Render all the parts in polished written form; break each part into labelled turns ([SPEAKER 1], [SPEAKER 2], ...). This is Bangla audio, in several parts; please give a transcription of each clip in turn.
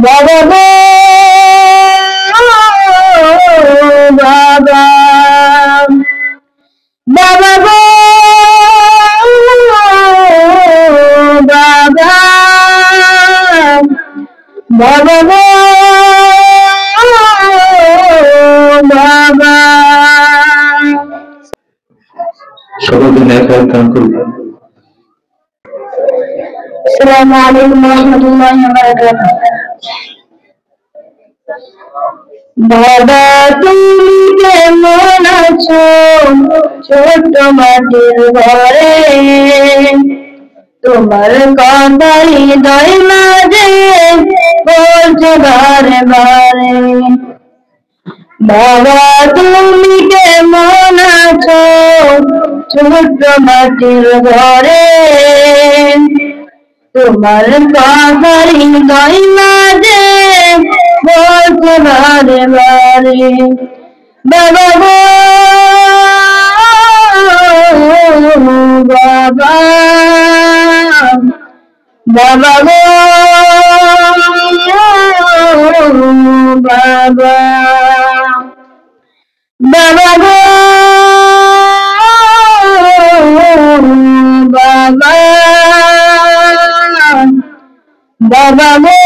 [SPEAKER 1] বাবা গো বাবা, বাবা গো বাবা, বাবা গো বাবা।
[SPEAKER 2] সকলকে নেখায় দান করবেন।
[SPEAKER 1] আসসালামু আলাইকুম ওয়া রাহমাতুল্লাহি ওয়া বারাকাতুহু। বাবা তুমি কেমন আছো ছোট মাটির ঘরে, তোমার কথা হৃদয় মাঝে বলছে বারে বারে। বাবা তুমি কেমন আছো ছোট মাটির ঘরে, তোমার কথা হৃদয় মাঝে বলছে বারে বারে। বাবা গো বাবা, বাবা গো বাবা, বাবা গো বাবা, বাবা গো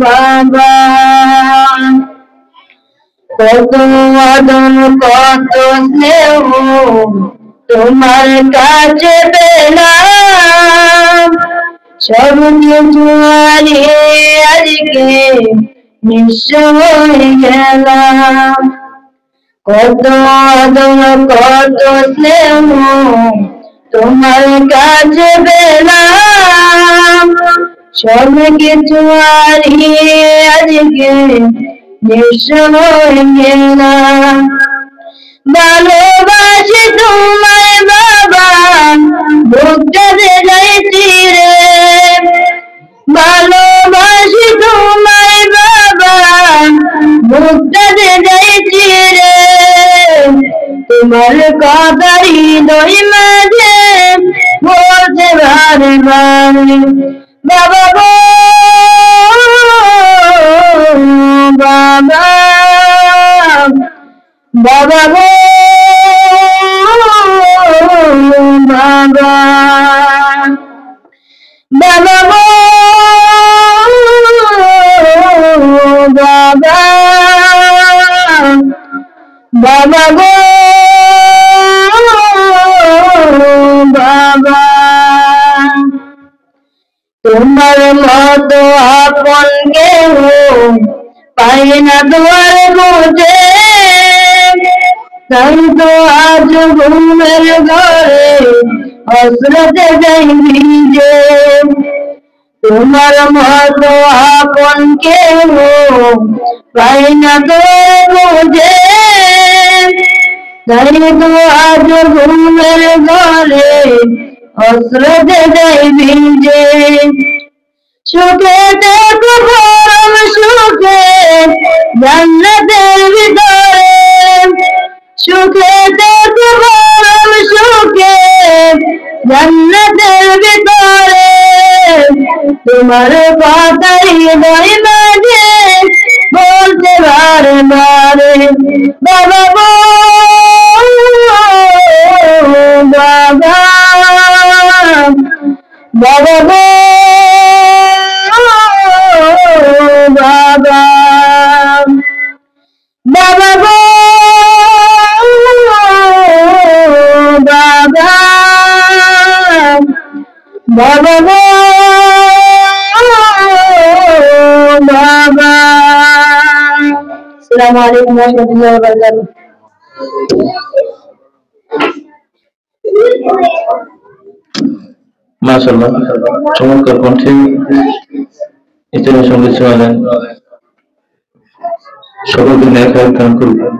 [SPEAKER 1] বাবা। কত আদর কত স্নেহ তোমার কাছে পেলাম, সব কিছু হারিয়ে আজকে নিঃস্ব হয়ে গেলাম। কত আদর কত স্নেহ তোমার কাছে পেলাম, সব কিছু হারিয়ে আজকে নিঃস্ব হয়ে গেলাম। ভালোবাসি তোমায় বাবা বুকটা যাইছি রে, ভালোবাসি তোমায় বাবা বুকটা যাইছি রে, তোমার কথা হৃদয় মাঝে বলছে বারে বারে। বাবা গো বাবা, বাবা গো বাবা, বাবা গো বাবা, বাবা গো বাবা। তোমার মতো আপন কেহ পাই না তোমার বুঝে, তাই তো আজ ঘুমের ঘরে হসরতে যাই ভিজে। তোমার মতো আপন কেহ পাই না তোমার বুঝে, তাই তো আজ ঘুমের ঘরে হসরতে যাই ভিজে। সুখে দেখো পরম সুখে জান্নাতের ভিতরে, সুখে দেখো পরম সুখে জান্নাতের ভিতরে, তোমার কথা হৃদয় মাঝে বলছে বারে বারে। বাবা গো বাবা, বাবা গো বাবা, বাবা গো বাবা, বাবা গো বাবা। আসসালামু আলাইকুম ওয়া রাহমাতুল্লাহি ওয়া বারাকাতুহু।
[SPEAKER 2] মাশাআল্লাহ, চমৎকার কণ্ঠে ইসলামী সঙ্গীত শোনালেন। সকলকে নেখায় দান করবেন।